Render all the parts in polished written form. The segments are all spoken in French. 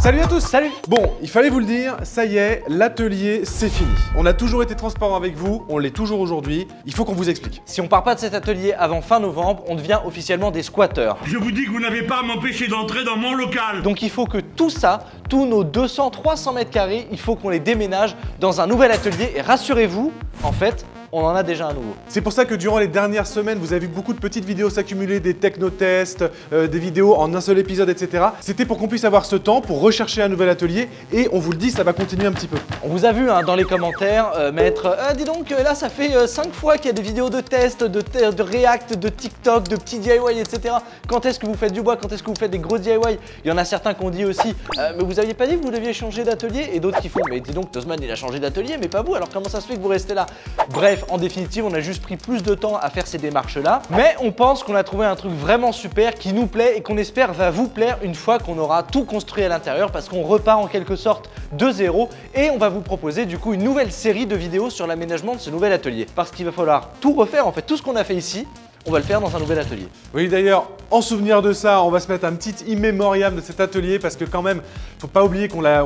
Salut à tous. Salut. Bon, il fallait vous le dire, ça y est, l'atelier c'est fini. On a toujours été transparent avec vous, on l'est toujours aujourd'hui. Il faut qu'on vous explique. Si on part pas de cet atelier avant fin novembre, on devient officiellement des squatteurs. Je vous dis que vous n'avez pas à m'empêcher d'entrer dans mon local. Donc il faut que tout ça, tous nos 200-300 mètres carrés, il faut qu'on les déménage dans un nouvel atelier. Et rassurez-vous, en fait, on en a déjà un nouveau. C'est pour ça que durant les dernières semaines, vous avez vu beaucoup de petites vidéos s'accumuler, des techno-tests, des vidéos en un seul épisode, etc. C'était pour qu'on puisse avoir ce temps pour rechercher un nouvel atelier et on vous le dit, ça va continuer un petit peu. On vous a vu dans les commentaires mettre dis donc là ça fait 5 fois qu'il y a des vidéos de tests, de React, de TikTok, de petits DIY, etc. Quand est-ce que vous faites du bois? Quand est-ce que vous faites des gros DIY? Il y en a certains qui ont dit aussi mais vous aviez pas dit que vous deviez changer d'atelier? Et d'autres qui font mais dis donc Tosman il a changé d'atelier mais pas vous, alors comment ça se fait que vous restez là? Bref, en définitive, on a juste pris plus de temps à faire ces démarches-là. Mais on pense qu'on a trouvé un truc vraiment super qui nous plaît et qu'on espère va vous plaire une fois qu'on aura tout construit à l'intérieur parce qu'on repart en quelque sorte de zéro et on va vous proposer du coup une nouvelle série de vidéos sur l'aménagement de ce nouvel atelier. Parce qu'il va falloir tout refaire, en fait, tout ce qu'on a fait ici, on va le faire dans un nouvel atelier. Oui, d'ailleurs, en souvenir de ça, on va se mettre un petit immémorial de cet atelier parce que quand même, faut pas oublier qu'on l'a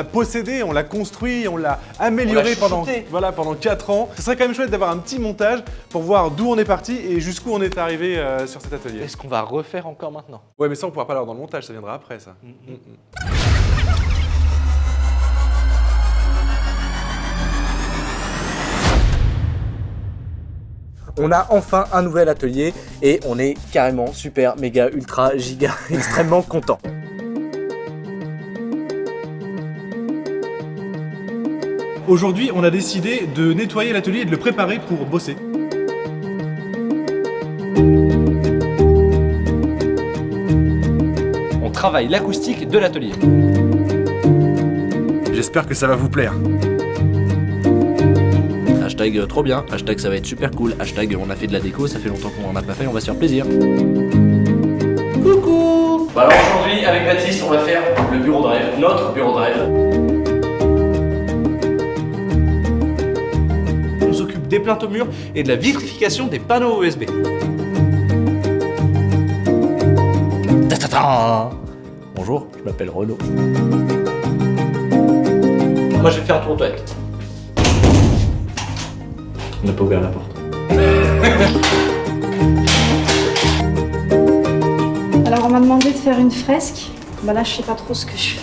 possédé, on l'a construit, on l'a amélioré pendant 4 ans. Ce serait quand même chouette d'avoir un petit montage pour voir d'où on est parti et jusqu'où on est arrivé sur cet atelier. Est-ce qu'on va refaire encore maintenant? Ouais, mais ça, on pourra pas l'avoir dans le montage, ça viendra après, ça. On a enfin un nouvel atelier et on est carrément super, méga, ultra, giga, extrêmement content. Aujourd'hui, on a décidé de nettoyer l'atelier et de le préparer pour bosser. On travaille l'acoustique de l'atelier. J'espère que ça va vous plaire. Hashtag trop bien, hashtag ça va être super cool, hashtag on a fait de la déco, ça fait longtemps qu'on en a pas fait, on va se faire plaisir. Coucou. Bah alors aujourd'hui avec Baptiste on va faire le bureau de rêve, notre bureau de rêve. On s'occupe des plaintes au mur et de la vitrification des panneaux USB. Bonjour, je m'appelle Renaud. Moi je vais faire un tour aux toilettes. On n'a pas ouvert la porte. Alors on m'a demandé de faire une fresque. Bah là je sais pas trop ce que je fais.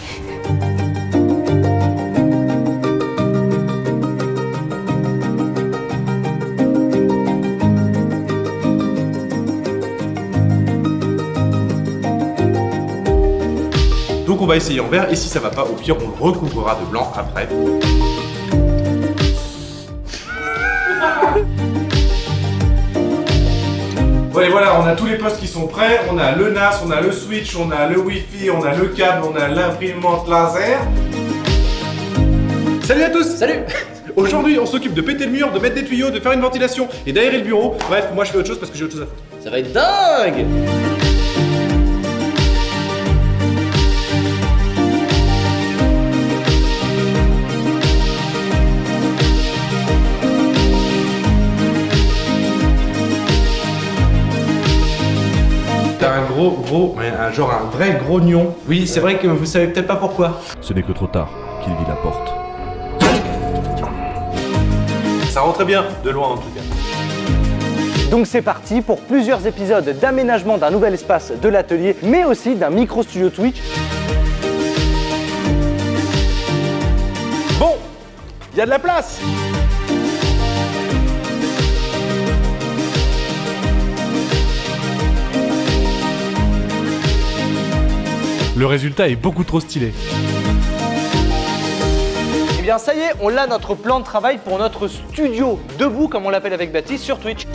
Donc on va essayer en vert et si ça va pas, au pire on le recouvrira de blanc après. Bon et voilà, on a tous les postes qui sont prêts, on a le NAS, on a le switch, on a le Wi-Fi, on a le câble, on a l'imprimante laser. Salut à tous! Salut. Aujourd'hui on s'occupe de péter le mur, de mettre des tuyaux, de faire une ventilation et d'aérer le bureau. Bref, moi je fais autre chose parce que j'ai autre chose à foutre. Ça va être dingue. T'as un genre un vrai grognon. Oui, c'est vrai que vous savez peut-être pas pourquoi. Ce n'est que trop tard qu'il vit la porte. Ça rentrait bien, de loin en tout cas. Donc c'est parti pour plusieurs épisodes d'aménagement d'un nouvel espace de l'atelier, mais aussi d'un micro-studio Twitch. Bon, il y a de la place. Le résultat est beaucoup trop stylé. Eh bien ça y est, on a notre plan de travail pour notre studio debout, comme on l'appelle avec Baptiste, sur Twitch.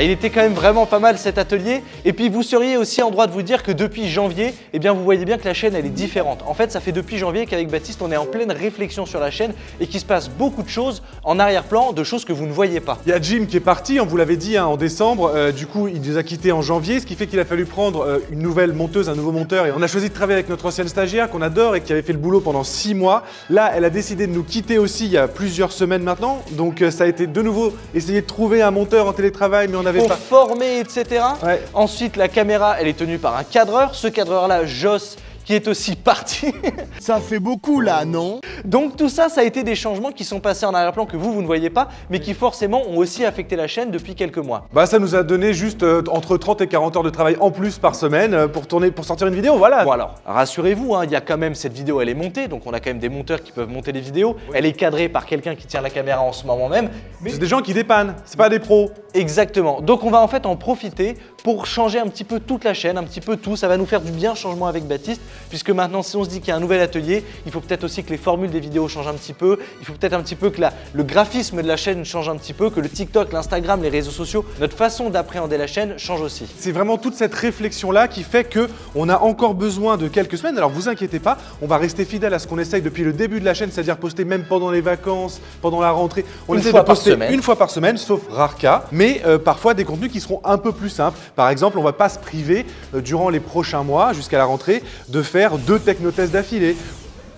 Enfin, il était quand même vraiment pas mal cet atelier. Et puis vous seriez aussi en droit de vous dire que depuis janvier, eh bien vous voyez bien que la chaîne elle est différente. En fait, ça fait depuis janvier qu'avec Baptiste, on est en pleine réflexion sur la chaîne et qu'il se passe beaucoup de choses en arrière-plan, de choses que vous ne voyez pas. Il y a Jim qui est parti, on vous l'avait dit en décembre, du coup il nous a quittés en janvier, ce qui fait qu'il a fallu prendre une nouvelle monteuse, un nouveau monteur, et on a choisi de travailler avec notre ancienne stagiaire qu'on adore et qui avait fait le boulot pendant 6 mois. Là, elle a décidé de nous quitter aussi il y a plusieurs semaines maintenant, donc ça a été de nouveau essayer de trouver un monteur en télétravail, mais on n'avait pas... former, etc. Ouais. Ensuite, la caméra, elle est tenue par un cadreur. Ce cadreur-là, Joss, qui est aussi parti. Ça fait beaucoup là, non? Donc tout ça, ça a été des changements qui sont passés en arrière-plan que vous ne voyez pas, mais qui forcément ont aussi affecté la chaîne depuis quelques mois. Bah ça nous a donné juste entre 30 et 40 heures de travail en plus par semaine pour sortir une vidéo, voilà. Bon alors, rassurez-vous, hein, il y a quand même cette vidéo, elle est montée, donc on a quand même des monteurs qui peuvent monter les vidéos. Elle est cadrée par quelqu'un qui tient la caméra en ce moment même. Mais... c'est des gens qui dépannent, c'est pas des pros. Exactement, donc on va en fait en profiter pour changer un petit peu toute la chaîne, un petit peu tout. Ça va nous faire du bien, changement avec Baptiste, puisque maintenant si on se dit qu'il y a un nouvel atelier, il faut peut-être aussi que les formules des vidéos changent un petit peu, il faut peut-être un petit peu que le graphisme de la chaîne change un petit peu, que le TikTok, l'Instagram, les réseaux sociaux, notre façon d'appréhender la chaîne change aussi. C'est vraiment toute cette réflexion-là qui fait qu'on a encore besoin de quelques semaines. Alors vous inquiétez pas, on va rester fidèle à ce qu'on essaye depuis le début de la chaîne, c'est-à-dire poster même pendant les vacances, pendant la rentrée. On essaie de poster une fois par semaine, sauf rare cas, mais parfois des contenus qui seront un peu plus simples. Par exemple, on va pas se priver durant les prochains mois, jusqu'à la rentrée, de faire 2 technotests d'affilée.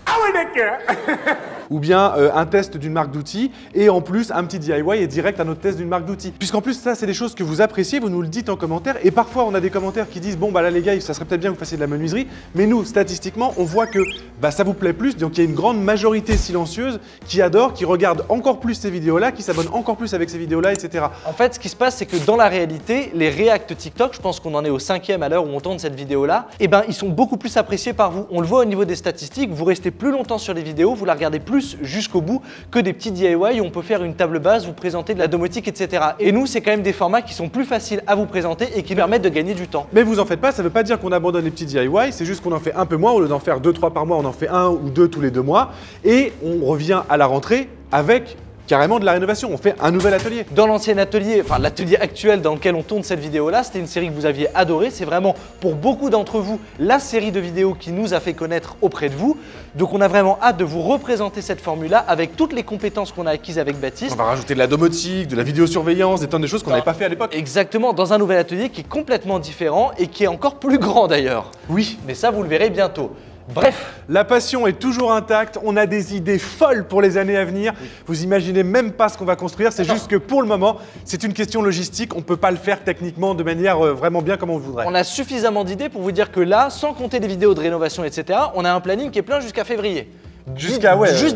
Ah ouais, d'accord. Ou bien un test d'une marque d'outils et en plus un petit DIY et direct à notre test d'une marque d'outils. Puisqu'en plus ça c'est des choses que vous appréciez, vous nous le dites en commentaire et parfois on a des commentaires qui disent bon bah là les gars ça serait peut-être bien que vous fassiez de la menuiserie, mais nous statistiquement on voit que bah, ça vous plaît plus, donc il y a une grande majorité silencieuse qui adore, qui regarde encore plus ces vidéos là, qui s'abonne encore plus avec ces vidéos là, etc. En fait ce qui se passe c'est que dans la réalité les réacts TikTok, je pense qu'on en est au 5e à l'heure où on tourne cette vidéo là, et ben ils sont beaucoup plus appréciés par vous. On le voit au niveau des statistiques, vous restez plus longtemps sur les vidéos, vous la regardez plus jusqu'au bout que des petits DIY où on peut faire une table base, vous présenter de la domotique, etc. Et nous, c'est quand même des formats qui sont plus faciles à vous présenter et qui permettent de gagner du temps. Mais vous en faites pas, ça veut pas dire qu'on abandonne les petits DIY, c'est juste qu'on en fait un peu moins, au lieu d'en faire 2-3 par mois, on en fait 1 ou 2 tous les 2 mois et on revient à la rentrée avec carrément de la rénovation, on fait un nouvel atelier. Dans l'ancien atelier, enfin l'atelier actuel dans lequel on tourne cette vidéo-là, c'était une série que vous aviez adorée. C'est vraiment pour beaucoup d'entre vous la série de vidéos qui nous a fait connaître auprès de vous. Donc on a vraiment hâte de vous représenter cette formule-là avec toutes les compétences qu'on a acquises avec Baptiste. On va rajouter de la domotique, de la vidéosurveillance, des tonnes de choses qu'on n'avait pas fait à l'époque. Exactement, dans un nouvel atelier qui est complètement différent et qui est encore plus grand d'ailleurs. Oui. Mais ça, vous le verrez bientôt. Bref, la passion est toujours intacte, on a des idées folles pour les années à venir. Oui. Vous imaginez même pas ce qu'on va construire, c'est juste que pour le moment, c'est une question logistique, on ne peut pas le faire techniquement de manière vraiment bien comme on le voudrait. On a suffisamment d'idées pour vous dire que là, sans compter les vidéos de rénovation, etc., on a un planning qui est plein jusqu'à février. Juste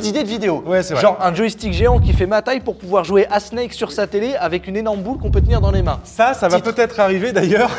d'idées de vidéos. Ouais, c'est vrai. Genre un joystick géant qui fait ma taille pour pouvoir jouer à Snake sur sa télé avec une énorme boule qu'on peut tenir dans les mains. Ça va peut-être arriver d'ailleurs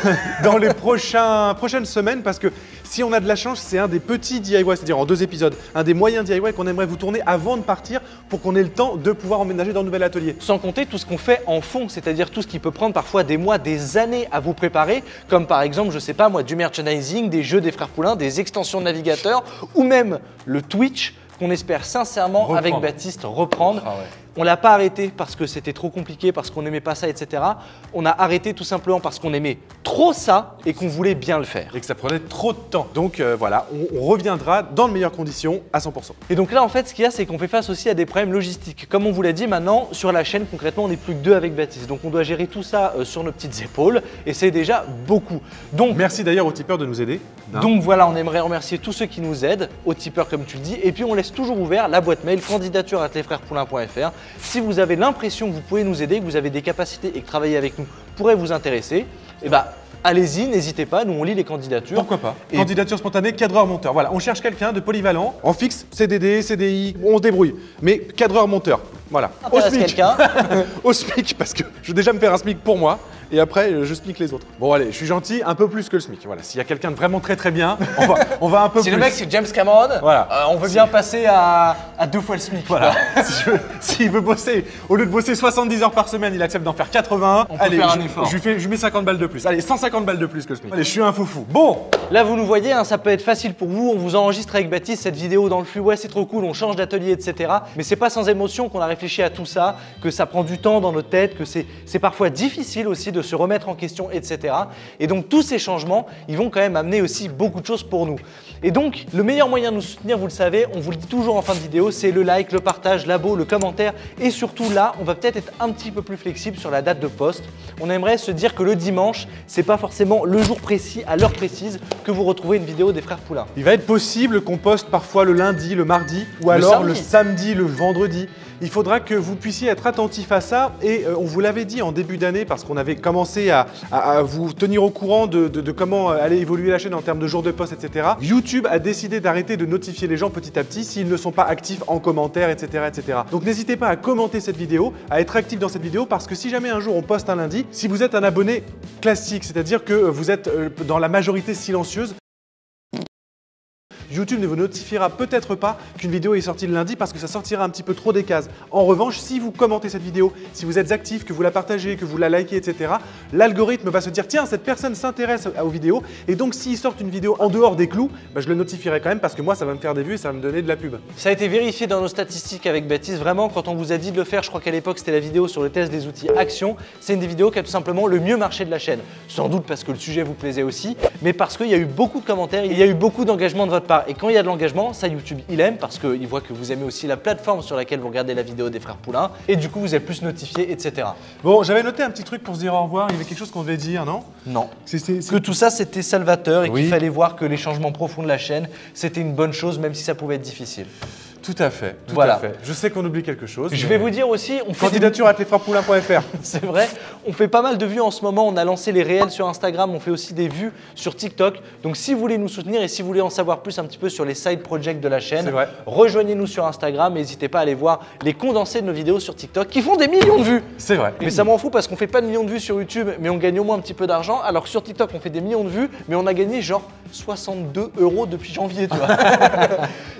dans les prochaines semaines parce que si on a de la chance, c'est un des petits DIY, c'est-à-dire en 2 épisodes, un des moyens DIY qu'on aimerait vous tourner avant de partir pour qu'on ait le temps de pouvoir emménager dans le nouvel atelier. Sans compter tout ce qu'on fait en fond, c'est-à-dire tout ce qui peut prendre parfois des mois, des années à vous préparer, comme par exemple, je sais pas moi, du merchandising, des jeux des frères Poulain, des extensions de navigateur ou même le Twitch qu'on espère sincèrement avec Baptiste reprendre. Ah ouais. On l'a pas arrêté parce que c'était trop compliqué, parce qu'on n'aimait pas ça, etc. On a arrêté tout simplement parce qu'on aimait trop ça et qu'on voulait bien le faire. Et que ça prenait trop de temps. Donc voilà, on reviendra dans de meilleures conditions à 100%. Et donc là, en fait, ce qu'il y a, c'est qu'on fait face aussi à des problèmes logistiques. Comme on vous l'a dit, maintenant, sur la chaîne, concrètement, on n'est plus que 2 avec Baptiste. Donc on doit gérer tout ça sur nos petites épaules et c'est déjà beaucoup. Donc, merci d'ailleurs aux tipeurs de nous aider. Donc voilà, on aimerait remercier tous ceux qui nous aident, aux tipeurs comme tu le dis. Et puis on laisse toujours ouvert la boîte mail candidature@lesfrèrespoulain.fr. Si vous avez l'impression que vous pouvez nous aider, que vous avez des capacités et que travailler avec nous pourrait vous intéresser, eh ben, allez-y, n'hésitez pas, nous on lit les candidatures. Pourquoi pas. Candidature spontanée, cadreur-monteur. Voilà, on cherche quelqu'un de polyvalent, en fixe, CDD, CDI, on se débrouille. Mais cadreur-monteur, voilà. Au SMIC. Au SMIC, parce que je vais déjà me faire un SMIC pour moi. Et après, je SMIC les autres. Bon allez, je suis gentil, un peu plus que le SMIC. Voilà, s'il y a quelqu'un de vraiment très bien, on va un peu plus. Si le mec c'est James Cameron, voilà. On veut bien passer à 2 fois le SMIC. Voilà. S'il veut bosser, au lieu de bosser 70 heures par semaine, il accepte d'en faire 81. On peut faire un effort. Je lui mets 50 balles de plus. Allez, 150 balles de plus que le SMIC. Allez, je suis un foufou. Bon. Là, vous nous voyez, hein, ça peut être facile pour vous. On vous enregistre avec Baptiste cette vidéo dans le flux. Ouais, c'est trop cool, on change d'atelier, etc. Mais c'est pas sans émotion qu'on a réfléchi à tout ça, que ça prend du temps dans notre tête, que c'est parfois difficile aussi de se remettre en question, etc. Et donc tous ces changements, ils vont quand même amener aussi beaucoup de choses pour nous. Et donc le meilleur moyen de nous soutenir, vous le savez, on vous le dit toujours en fin de vidéo, c'est le like, le partage, l'abo, le commentaire et surtout là, on va peut-être être un petit peu plus flexible sur la date de poste. On aimerait se dire que le dimanche, c'est pas forcément le jour précis, à l'heure précise, que vous retrouvez une vidéo des frères Poulain. Il va être possible qu'on poste parfois le lundi, le mardi ou alors le samedi, le vendredi. Il faudra que vous puissiez être attentif à ça et on vous l'avait dit en début d'année parce qu'on avait commencé à vous tenir au courant de comment allait évoluer la chaîne en termes de jours de poste, etc. YouTube a décidé d'arrêter de notifier les gens petit à petit s'ils ne sont pas actifs en commentaire, etc. etc. Donc n'hésitez pas à commenter cette vidéo, à être actif dans cette vidéo parce que si jamais un jour on poste un lundi, si vous êtes un abonné classique, c'est-à-dire que vous êtes dans la majorité silencieuse, YouTube ne vous notifiera peut-être pas qu'une vidéo est sortie le lundi parce que ça sortira un petit peu trop des cases. En revanche, si vous commentez cette vidéo, si vous êtes actif, que vous la partagez, que vous la likez, etc., l'algorithme va se dire tiens, cette personne s'intéresse aux vidéos et donc s'il sort une vidéo en dehors des clous, bah, je le notifierai quand même parce que moi ça va me faire des vues et ça va me donner de la pub. Ça a été vérifié dans nos statistiques avec Baptiste. Vraiment, quand on vous a dit de le faire, je crois qu'à l'époque c'était la vidéo sur le test des outils Action. C'est une des vidéos qui a tout simplement le mieux marché de la chaîne. Sans doute parce que le sujet vous plaisait aussi, mais parce qu'il y a eu beaucoup de commentaires, il y a eu beaucoup d'engagement de votre part. Et quand il y a de l'engagement, ça YouTube il aime parce qu'il voit que vous aimez aussi la plateforme sur laquelle vous regardez la vidéo des frères Poulain et du coup vous êtes plus notifié, etc. Bon, j'avais noté un petit truc pour se dire au revoir, il y avait quelque chose qu'on devait dire, non? Non. Que tout ça c'était salvateur et qu'il fallait voir que les changements profonds de la chaîne c'était une bonne chose même si ça pouvait être difficile. Tout à fait, tout à fait. Je sais qu'on oublie quelque chose. Je vais vous dire aussi, on fait candidature@lesfrèrespoulains.fr. C'est vrai, on fait pas mal de vues en ce moment, on a lancé les réels sur Instagram, on fait aussi des vues sur TikTok. Donc si vous voulez nous soutenir et si vous voulez en savoir plus un petit peu sur les side projects de la chaîne, rejoignez-nous sur Instagram, n'hésitez pas à aller voir les condensés de nos vidéos sur TikTok qui font des millions de vues. C'est vrai. Mais ça m'en fout parce qu'on fait pas de millions de vues sur YouTube, mais on gagne au moins un petit peu d'argent, alors que sur TikTok on fait des millions de vues, mais on a gagné genre 62 € depuis janvier, tu vois.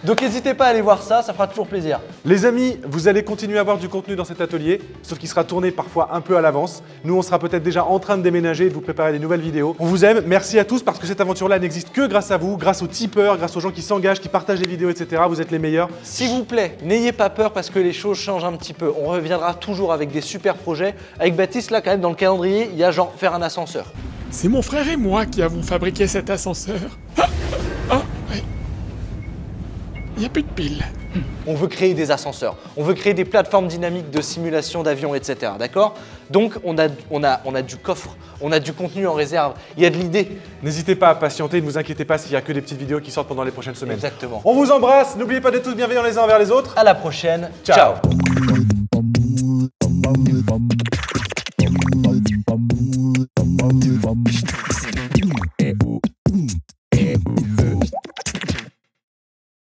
Donc n'hésitez pas à aller voir ça, ça fera toujours plaisir. Les amis, vous allez continuer à avoir du contenu dans cet atelier, sauf qu'il sera tourné parfois un peu à l'avance. Nous, on sera peut-être déjà en train de déménager et de vous préparer des nouvelles vidéos. On vous aime, merci à tous parce que cette aventure-là n'existe que grâce à vous, grâce aux tipeurs, grâce aux gens qui s'engagent, qui partagent les vidéos, etc. Vous êtes les meilleurs. S'il vous plaît, n'ayez pas peur parce que les choses changent un petit peu. On reviendra toujours avec des super projets. Avec Baptiste, là, quand même, dans le calendrier, il y a genre faire un ascenseur. C'est mon frère et moi qui avons fabriqué cet ascenseur. Ouais. Il n'y a plus de piles. On veut créer des ascenseurs, on veut créer des plateformes dynamiques de simulation d'avions, etc. D'accord? Donc on a du coffre, on a du contenu en réserve, il y a de l'idée. N'hésitez pas à patienter, ne vous inquiétez pas s'il n'y a que des petites vidéos qui sortent pendant les prochaines semaines. Exactement. On vous embrasse, n'oubliez pas d'être tous bienveillants les uns envers les autres. À la prochaine, ciao.